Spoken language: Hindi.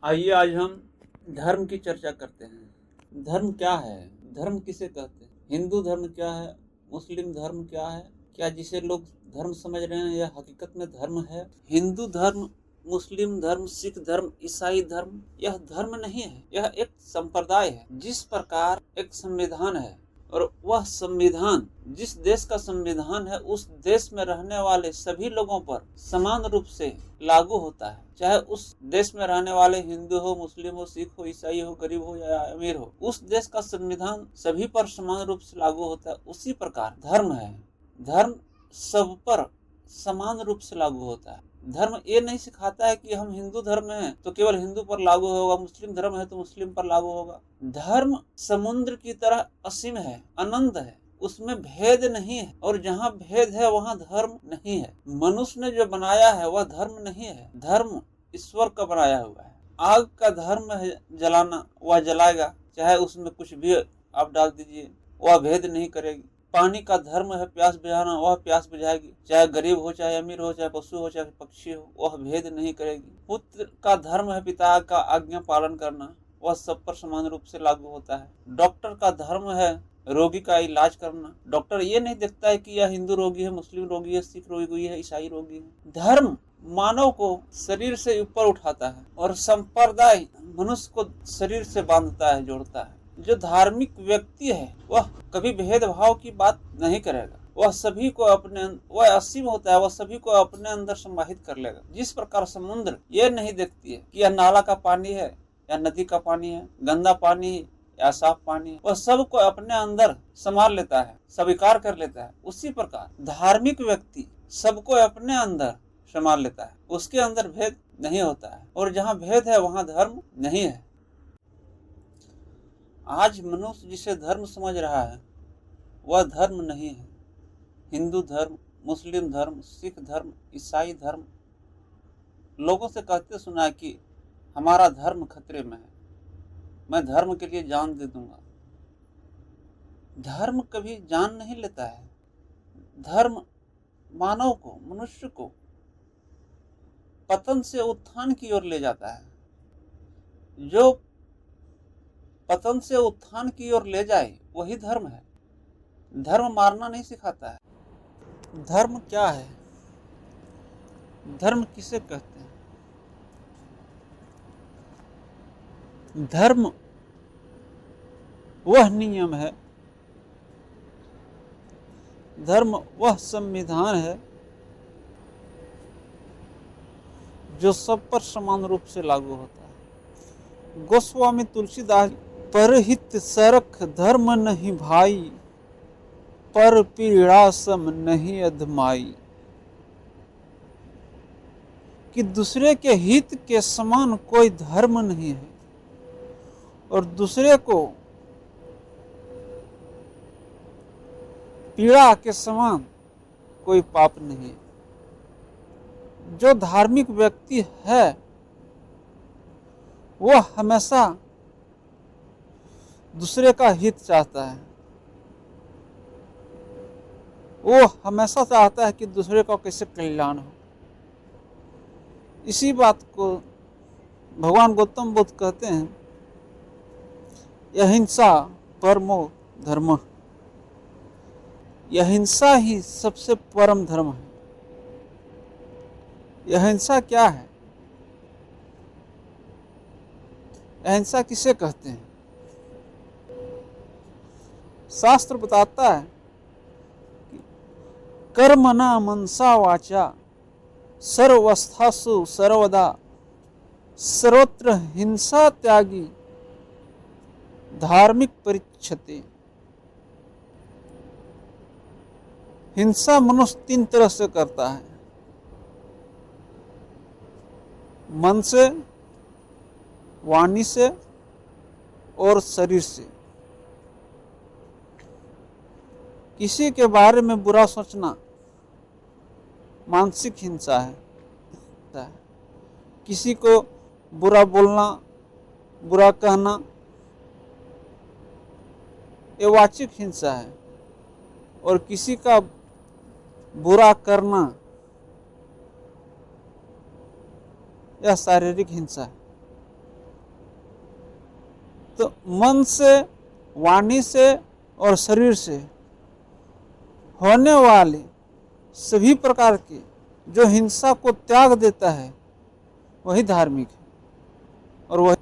आइए आज हम धर्म की चर्चा करते हैं। धर्म क्या है? धर्म किसे कहते हैं? हिंदू धर्म क्या है? मुस्लिम धर्म क्या है? क्या जिसे लोग धर्म समझ रहे हैं यह हकीकत में धर्म है? हिंदू धर्म, मुस्लिम धर्म, सिख धर्म, ईसाई धर्म यह धर्म नहीं है, यह एक संप्रदाय है। जिस प्रकार एक संविधान है और वह संविधान जिस देश का संविधान है उस देश में रहने वाले सभी लोगों पर समान रूप से लागू होता है, चाहे उस देश में रहने वाले हिंदू हो, मुस्लिम हो, सिख हो, ईसाई हो, गरीब हो या अमीर हो, उस देश का संविधान सभी पर समान रूप से लागू होता है। उसी प्रकार धर्म है, धर्म सब पर समान रूप से लागू होता है। धर्म ये नहीं सिखाता है कि हम हिंदू धर्म में हैं तो केवल हिंदू पर लागू होगा, मुस्लिम धर्म है तो मुस्लिम पर लागू होगा। धर्म समुद्र की तरह असीम है, अनंत है, उसमें भेद नहीं है, और जहाँ भेद है वहाँ धर्म नहीं है। मनुष्य ने जो बनाया है वह धर्म नहीं है, धर्म ईश्वर का बनाया हुआ है। आग का धर्म है जलाना, वह जलाएगा, चाहे उसमें कुछ भी आप डाल दीजिए, वह भेद नहीं करेगी। पानी का धर्म है प्यास बुझाना, वह प्यास बुझाएगी, चाहे गरीब हो, चाहे अमीर हो, चाहे पशु हो, चाहे पक्षी हो, वह भेद नहीं करेगी। पुत्र का धर्म है पिता का आज्ञा पालन करना, वह सब पर समान रूप से लागू होता है। डॉक्टर का धर्म है रोगी का इलाज करना। डॉक्टर ये नहीं देखता है कि यह हिंदू रोगी है, मुस्लिम रोगी है, सिख रोगी है, ईसाई रोगी है। धर्म मानव को शरीर से ऊपर उठाता है और संप्रदाय मनुष्य को शरीर से बांधता है, जोड़ता है। जो धार्मिक व्यक्ति है वह कभी भेदभाव की बात नहीं करेगा, वह सभी को अपने, वह असीम होता है, वह सभी को अपने अंदर समाहित कर लेगा। जिस प्रकार समुद्र ये नहीं देखती है कि यह नाला का पानी है या नदी का पानी है, गंदा पानी है या साफ पानी है, वह सबको अपने अंदर संभाल लेता है, स्वीकार कर लेता है। उसी प्रकार धार्मिक व्यक्ति सबको अपने अंदर संभाल लेता है, उसके अंदर भेद नहीं होता है, और जहाँ भेद है वहाँ धर्म नहीं है। आज मनुष्य जिसे धर्म समझ रहा है वह धर्म नहीं है। हिंदू धर्म, मुस्लिम धर्म, सिख धर्म, ईसाई धर्म, लोगों से कहते सुना है कि हमारा धर्म खतरे में है, मैं धर्म के लिए जान दे दूंगा। धर्म कभी जान नहीं लेता है। धर्म मानव को, मनुष्य को पतन से उत्थान की ओर ले जाता है। जो पतन से उत्थान की ओर ले जाए वही धर्म है। धर्म मारना नहीं सिखाता है। धर्म क्या है? धर्म किसे कहते हैं? धर्म वह नियम है, धर्म वह संविधान है जो सब पर समान रूप से लागू होता है। गोस्वामी तुलसीदास, परहित सरख धर्म नहीं भाई, पर पीड़ा सम नहीं अधमाई। कि दूसरे के हित के समान कोई धर्म नहीं है और दूसरे को पीड़ा के समान कोई पाप नहीं है। जो धार्मिक व्यक्ति है वह हमेशा दूसरे का हित चाहता है, वो हमेशा चाहता है कि दूसरे का कैसे कल्याण हो। इसी बात को भगवान गौतम बुद्ध कहते हैं, अहिंसा परमो धर्म। अहिंसा ही सबसे परम धर्म है। अहिंसा क्या है? अहिंसा किसे कहते हैं? शास्त्र बताता है कि कर्मणा मनसा वाचा सर्वस्थासु सर्वदा, सर्वत्र हिंसा त्यागी धार्मिक परिच्छते। हिंसा मनुष्य 3 तरह से करता है, मन से, वाणी से और शरीर से। किसी के बारे में बुरा सोचना मानसिक हिंसा है। किसी को बुरा बोलना, बुरा कहना, ये वाचिक हिंसा है, और किसी का बुरा करना यह शारीरिक हिंसा है। तो मन से, वाणी से और शरीर से होने वाले सभी प्रकार के जो हिंसा को त्याग देता है वही धार्मिक है और वही